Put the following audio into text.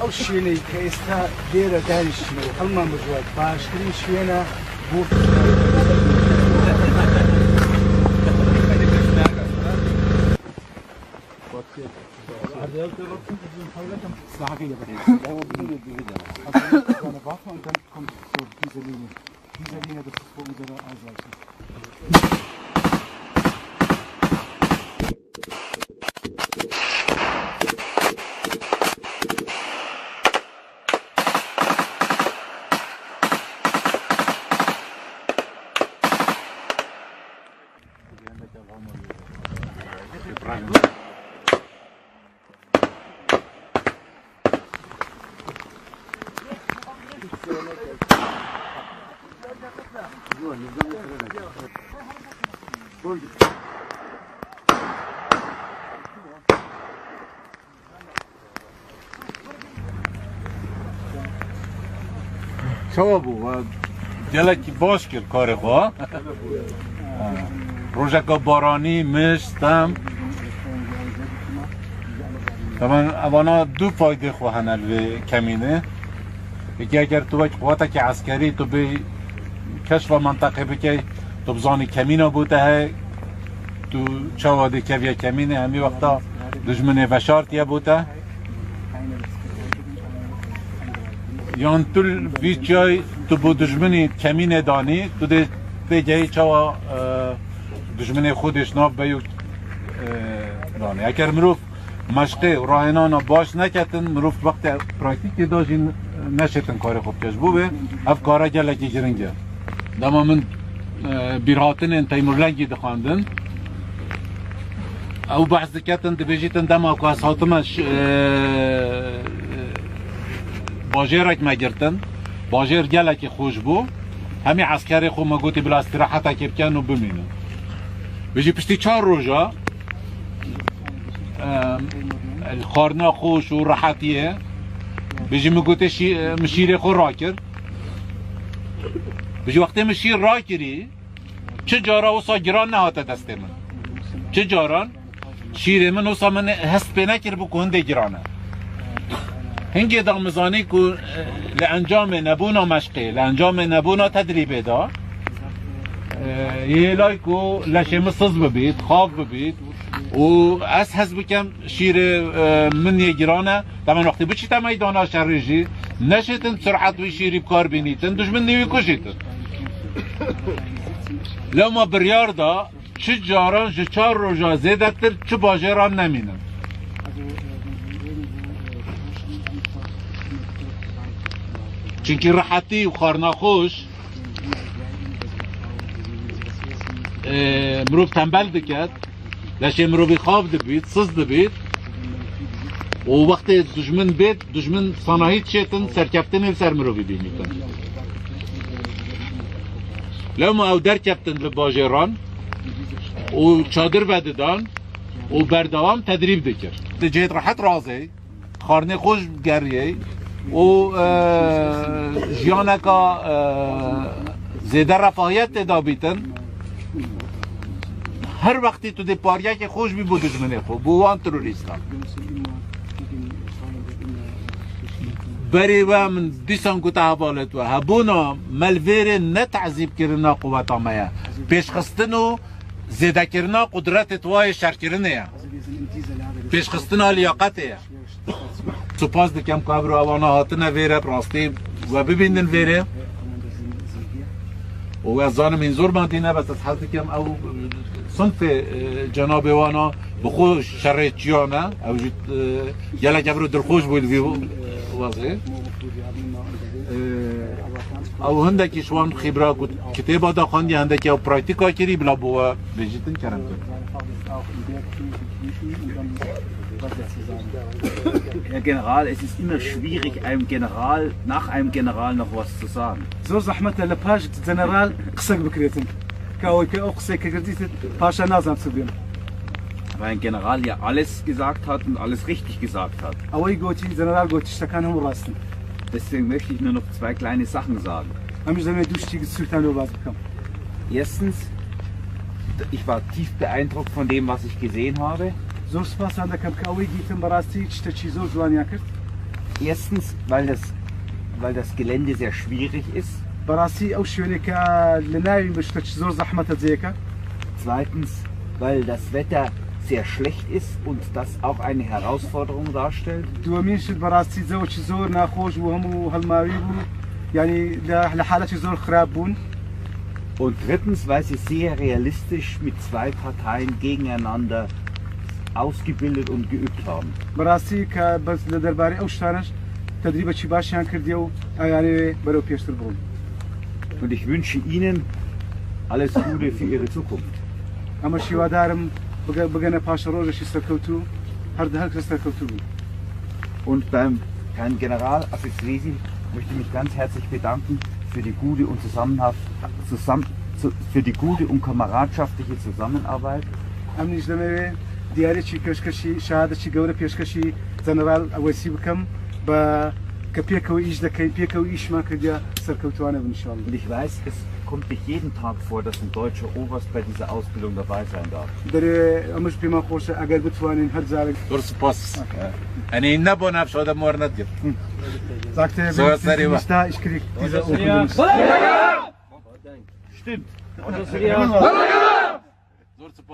او شوێنەی کە ئێستا لێرە دانیشتنەوە هەڵمان بژوات باشترین شوێنە بۆ شو بو جلکی باش کرد کار خواه روژکا بارانی مشتم طبعا اوانا دو فایده خواهن الوی کمینه یکی اگر تو باید قوات که عسکری تو به کشف منطقه بکی تو بزانی کمینه بوده های تو چواده که کمینه همی وقتا دجمن وشارتیه بوده یان تو ویچای تو با دجمنی کمینه دانی تو ده جایی چوا دجمن خودش ناب بیو دانی اگر مروف مشقه و راهنانا باش نکتن مروف وقت پراکتیکی داشتین نشتن کار خوب کش بوده اف کارا گلکی گرنگه دما من بیرهاتن ان تیمورلنگی دخواندن او بحث دکتن دبیجیتن دما که از حاتمش باجرک مگرتن باجر گلکی خوش بو همی عسکری خو مگوتی بلا استراحتا که بکن و بمینن بجی پشتی 4 روزا الخارنا خوش و راحتیه بجی مگوتی مشیر خو را کرد بجی وقتی مشیر را کری چه جارا وصا گران نهاته دست من چه جاران شیر من وصا من هست پی نکر بو که هنده گرانه هنگی دامزانی که لانجام نبونا مشقه لانجام نبونا تدریبه دا یه لای که لشه سز ببید خواب ببید و از حس بکم شیر من یه گرانه دمان وقتی بچی تا میدانا شرجی نشیتن سرعت و شیری بکار بینیتن دشمن نیوی کشیتن لما بریار دا چه جاران 4 روزا زیده تر چه باجران نمینن چونکی راحتی و خارنا خوش مروف تنبل دکد لشه مروفی خواب دبید سز دبید و وقت دجمن بید دجمن صناهیت شیطن سرکفتن سر مروفی بینیتن لما او در کفتن لباجران و چادر بددان و بردوام تدریب دکر جهت راحت رازی خارنه خوش گریه و جیانکا زیده رفاهیت دا بیتن هر وقتی تو دی پاریا که خوش بی بود دجمنه خو بوان تروریستا بری و من دیسان کتا حوالت و هبونا ملویر نتعذیب کرنا قوتا میا پیش خستن و زیده کرنا قدرت توای شر کرنه پیش خستن لیاقته سپاس دکم که ابرو اوانا هاتنه ویره راستی و ببیندن ویره و از زانم این زور ماندینه بس از حد دکم او صنف جناب وانا بخو شرعیتیانه او جد یلک ابرو درخوش بود وی واضحه او هندکی شوان خبره کتابا دا خواندی هندکی او پرایتیکا کری بلا بوا بجیتن کرم Herr General, es ist immer schwierig, einem General, nach einem General noch was zu sagen. زۆر زەحمەتە لە پاش جەنەرال قسەک بکرێتن کەەوەی کە ئەو قسەی کە گردیتت پاشا نازانم چ بێن. Weil ein General ja alles gesagt hat und alles richtig gesagt hat. ئەوەی گوتی جەنەرال گوتی شتەکان هەموو ڕاستن. Deswegen möchte ich nur noch 2 kleine Sachen sagen. ئەمیش دەمێت دوو شتی سوورتان لێ باز بکەم. Erstens, ich war tief beeindruckt von dem, was ich gesehen habe. زۆر سوپاسان دەکەم کە ئەوەی دیتم بەڕاستی شتێکی زۆر جوانیان کرد. Erstens, weil das Gelände sehr schwierig ist. بەڕاستی ئەو شوێنێکە لە ناوی بشتە زۆر زەحمەتە جێەکە. Zweitens, weil das Wetter sehr schlecht ist und das auch eine Herausforderung darstellt. دووەمینشت بەڕاستی جەوەکی زۆر ناخۆش و هەموو هەڵماوی بوو، ینی لە حالەتی زۆر خراپ بوون. Und drittens, weil sie sehr realistisch mit zwei Parteien gegeneinander ausgebildet und geübt haben. بەڕاستی کە بەس لە دەربارەی ئەو شتانش تەدریبەکی باشیان کردیە و ئەیانێ بەرەو پێشتر بڕۆن. Und ich wünsche Ihnen alles Gute für Ihre Zukunft. ئەمە شیوادارم بگەنە پاشە ڕۆژێکی سەرکەوتوو هەر کەس سەرکەوتوو بوو. Und beim Herrn General Assisresi möchte ich mich ganz herzlich bedanken für die gute und für die gute und kameradschaftliche Zusammenarbeit. ئەمنیش دەمەوێ دیارێکی پێشکەشی شادێکی گەورە پێشکەشی جەنەرال ئەوەسی بکەم بە کە پێکەوە ئیش دەکەی پێکەوە ئیشمان کردیا سەرکەوتوانە بنشاڵ. Und ich weiß, es kommt nicht jeden Tag vor, dass ein deutscher Oberst bei dieser Ausbildung dabei sein darf. دەرێ ئەمەش پێمان خۆشە ئەگەر بتوانین هەر جارێک زۆر سپاس ئەنی نەبۆ ناپشۆدە مۆر نەدیر sagte er, So, wenn Seriva. ich da, ich krieg diese Stimmt. زۆر سپاس